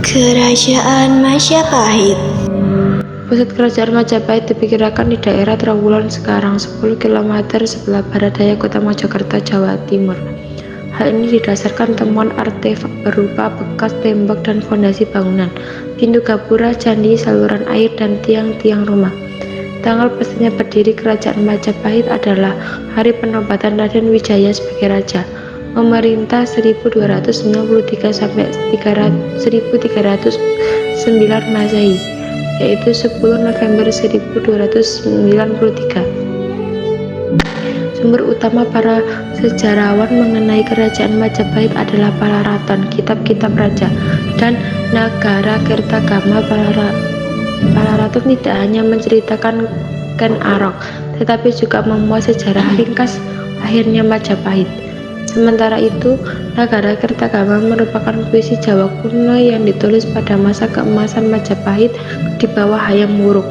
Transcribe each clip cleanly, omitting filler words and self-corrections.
Kerajaan Majapahit. Pusat kerajaan Majapahit diperkirakan di daerah Trowulan sekarang, 10 km sebelah barat daya kota Mojokerto, Jawa Timur. Hal ini didasarkan temuan artefak berupa bekas tembok dan fondasi bangunan, pintu gapura, candi, saluran air, dan tiang-tiang rumah. Tanggal pastinya berdiri Kerajaan Majapahit adalah hari penobatan Raden Wijaya sebagai raja. Memerintah 1293 sampai 1309 Masehi, yaitu 10 November 1293. Sumber utama para sejarawan mengenai Kerajaan Majapahit adalah Palaraton, kitab-kitab raja, dan Nagara Kertagama. Palaraton tidak hanya menceritakan Ken Arok, tetapi juga memuat sejarah ringkas lahirnya Majapahit. Sementara itu, Nagara Kertagama merupakan puisi Jawa kuno yang ditulis pada masa keemasan Majapahit di bawah Hayam Wuruk.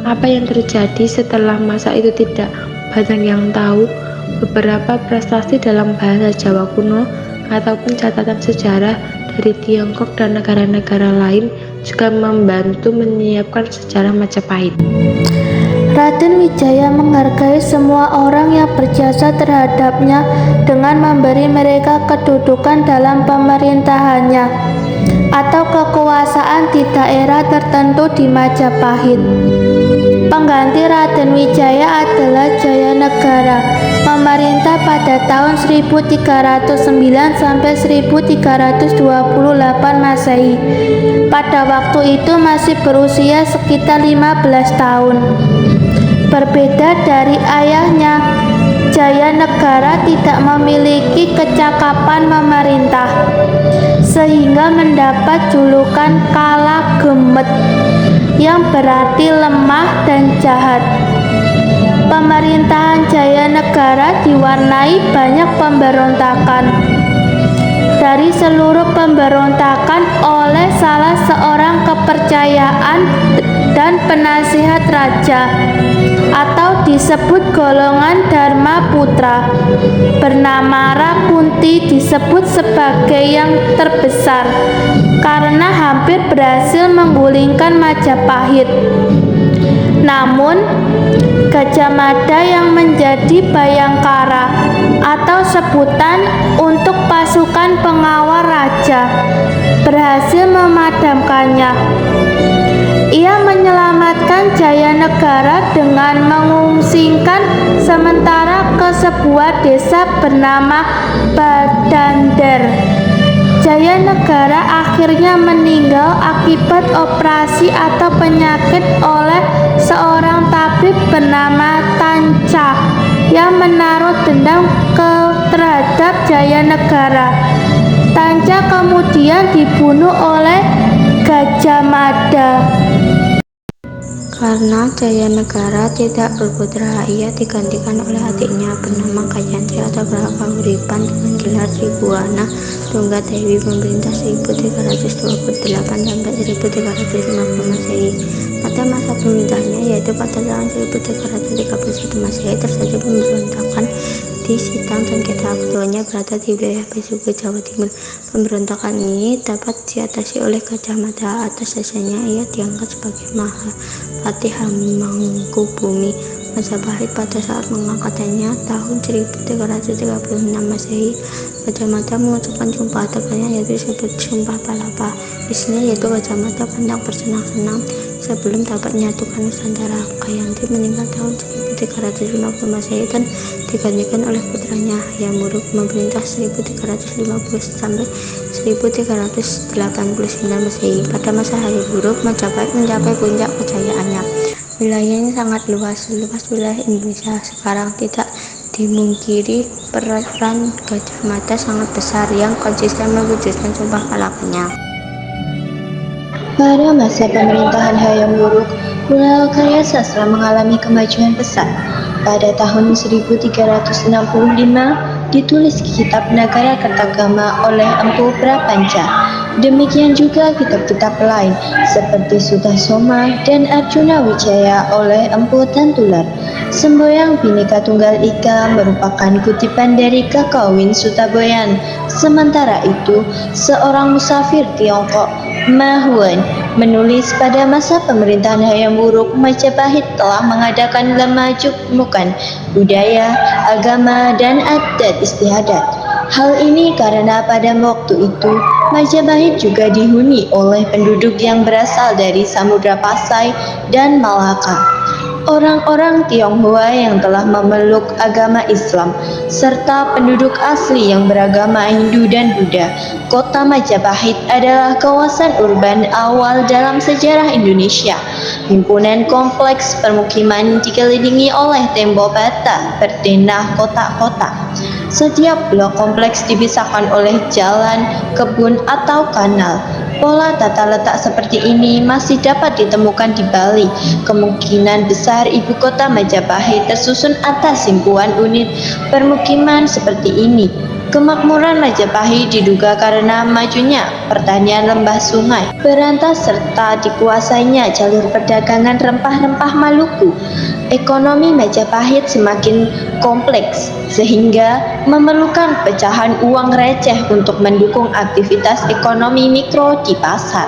Apa yang terjadi setelah masa itu tidak banyak yang tahu. Beberapa prestasi dalam bahasa Jawa kuno ataupun catatan sejarah dari Tiongkok dan negara-negara lain juga membantu menyiapkan sejarah Majapahit. Raden Wijaya menghargai semua orang yang berjasa terhadapnya dengan memberi mereka kedudukan dalam pemerintahannya atau kekuasaan di daerah tertentu di Majapahit. Pengganti Raden Wijaya adalah Jayanegara, memerintah pada tahun 1309 sampai 1328 Masehi. Pada waktu itu masih berusia sekitar 15 tahun. Berbeda dari ayahnya, Jayanegara tidak memiliki kecakapan memerintah, sehingga mendapat julukan Kala Gemet, yang berarti lemah dan jahat. Pemerintahan Jayanegara diwarnai banyak pemberontakan. Dari seluruh pemberontakan oleh salah seorang kepercayaan dan penasihat raja, atau disebut golongan Dharma Putra, bernama Rakunti, disebut sebagai yang terbesar karena hampir berhasil menggulingkan Majapahit. Namun, Gajah Mada yang menjadi Bayangkara atau sebutan untuk pasukan pengawal raja berhasil memadamkannya. Ia menyelamatkan Jayanegara dengan mengungsikan sementara ke sebuah desa bernama Badander. Jayanegara akhirnya meninggal akibat operasi atau penyakit oleh seorang tabib bernama Tanca yang menaruh dendam terhadap Jayanegara. Tanca kemudian dibunuh oleh Gajah Mada. Karena Jayanegara tidak berputra, ia digantikan oleh adiknya bernama Kayantri atau Prahuripan dengan gelar Tribuana Tunggadewi, memerintah 1328 sampai 1350 Masehi. Pada masa pemerintahnya, yaitu pada tahun 1331 Masehi, terjadi pemberontakan di Sitang dan Kedah. Keduanya berada di wilayah Besuki, Jawa Timur. Pemberontakan ini dapat diatasi oleh Gajah Mada. Atas dasarnya ia diangkat sebagai Mahapati Hamengkubuumi Majapahit. Pada saat pengangkatannya tahun 1336 Masehi, Gajah Mada mengucapkan sumpah tegalnya, yaitu disebut Sumpah Palapa. Isinya yaitu Gajah Mada hendak bersenang-senang sebelum dapat menyatukan Nusantara. Kayantri meninggal tahun 1350 Masehi dan digantikan oleh putranya Hayam Wuruk, memerintah 1350 sampai 1389 Masehi. Pada masa Hayam Wuruk, Majapahit mencapai puncak kejayaannya. Wilayahnya sangat luas wilayah Indonesia sekarang. Tidak dimungkiri peran Gajah Mada sangat besar yang konsisten mewujudkan sumpah palapanya. Pada masa pemerintahan Hayam Wuruk, pula karya sastra mengalami kemajuan pesat. Pada tahun 1365 ditulis kitab Nagara Kertagama oleh Empu Prapanca. Demikian juga kitab-kitab lain seperti Sutasoma dan Arjuna Wijaya oleh Empu Tantular. Semboyang Bhinneka Tunggal Ika merupakan kutipan dari Kakawin Sutaboyan. Sementara itu, seorang musafir Tiongkok, Ma Huan, menulis pada masa pemerintahan Hayam Wuruk, Majapahit telah mengadakan lemajumukan budaya, agama, dan adat istiadat. Hal ini karena pada waktu itu Majapahit juga dihuni oleh penduduk yang berasal dari Samudra Pasai dan Malaka. Orang-orang Tionghoa yang telah memeluk agama Islam, serta penduduk asli yang beragama Hindu dan Buddha. Kota Majapahit adalah kawasan urban awal dalam sejarah Indonesia. Himpunan kompleks permukiman dikelilingi oleh tembok bata bertenda kotak-kotak. Setiap blok kompleks dipisahkan oleh jalan, kebun, atau kanal. Pola tata letak seperti ini masih dapat ditemukan di Bali. Kemungkinan besar ibu kota Majapahit tersusun atas himpunan unit permukiman seperti ini. Kemakmuran Majapahit diduga karena majunya pertanian lembah sungai, berantas serta dikuasainya jalur perdagangan rempah-rempah Maluku. Ekonomi Majapahit semakin kompleks sehingga memerlukan pecahan uang receh untuk mendukung aktivitas ekonomi mikro di pasar.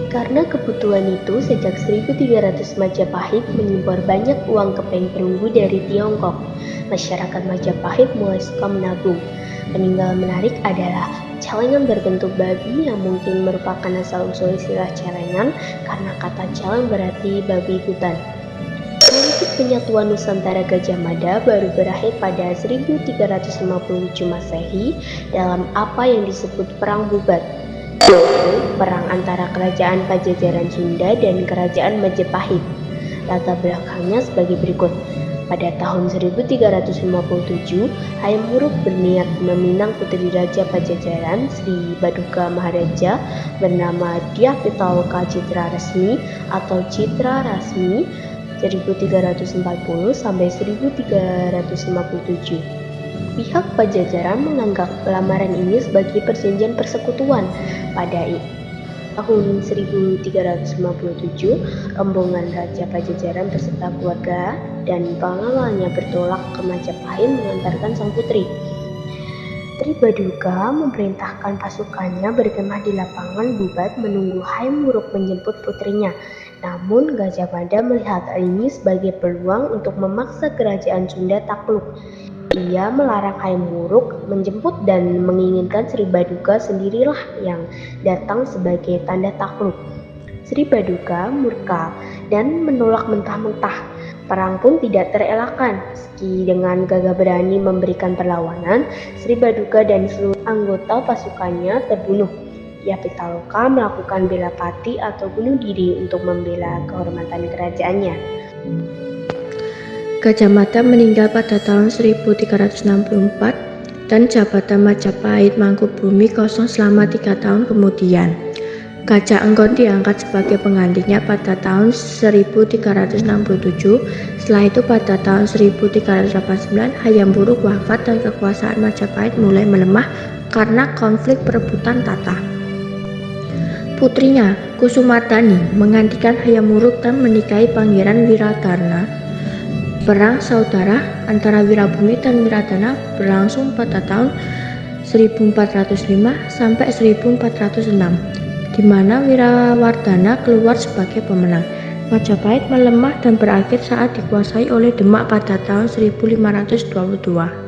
Karena kebutuhan itu, sejak 1300 Majapahit mengimpor banyak uang kepeng perunggu dari Tiongkok. Masyarakat Majapahit mulai suka menabung. Peninggalan menarik adalah celengan berbentuk babi yang mungkin merupakan asal-usul istilah celengan karena kata celeng berarti babi hutan. Politik penyatuan Nusantara Gajah Mada baru berakhir pada 1357 Masehi dalam apa yang disebut Perang Bubat, yaitu perang antara Kerajaan Pajajaran Sunda dan Kerajaan Majapahit. Latar belakangnya sebagai berikut. Pada tahun 1357, Hayam Wuruk berniat meminang putri Raja Pajajaran Sri Baduka Maharaja bernama Dyah Pitaloka Citra Resmi atau Citra Rasmi 1340 sampai 1357. Pihak Pajajaran menganggap lamaran ini sebagai perjanjian persekutuan. Pada tahun 1357, rombongan Raja Pajajaran beserta keluarga dan pengawalnya bertolak ke Majapahit mengantarkan sang putri. Sri Baduka memerintahkan pasukannya berkemah di lapangan Bubat menunggu Hayam Wuruk menjemput putrinya. Namun Gajah Mada melihat hal ini sebagai peluang untuk memaksa kerajaan Sunda takluk. Ia melarang Hayam Wuruk menjemput dan menginginkan Sri Baduka sendirilah yang datang sebagai tanda takluk. Sri Baduka murka dan menolak mentah-mentah. Perang pun tidak terelakkan. Meski dengan gagah berani memberikan perlawanan, Sri Baduka dan seluruh anggota pasukannya terbunuh. Dyah Pitaloka melakukan bela pati atau bunuh diri untuk membela kehormatan kerajaannya. Gajah Mada meninggal pada tahun 1364 dan jabatan Majapahit Mangkubumi kosong selama 3 tahun kemudian. Gajah Enggon diangkat sebagai penggantinya pada tahun 1367. Setelah itu pada tahun 1389 Hayam Wuruk wafat dan kekuasaan Majapahit mulai melemah karena konflik perebutan tahta. Putrinya Kusumardani menggantikan Hayam Wuruk dan menikahi Pangeran Wiradharma. Perang saudara antara Wirabumi dan Wiradharma berlangsung pada tahun 1405 sampai 1406, di mana Wirawardhana keluar sebagai pemenang. Majapahit melemah dan berakhir saat dikuasai oleh Demak pada tahun 1522.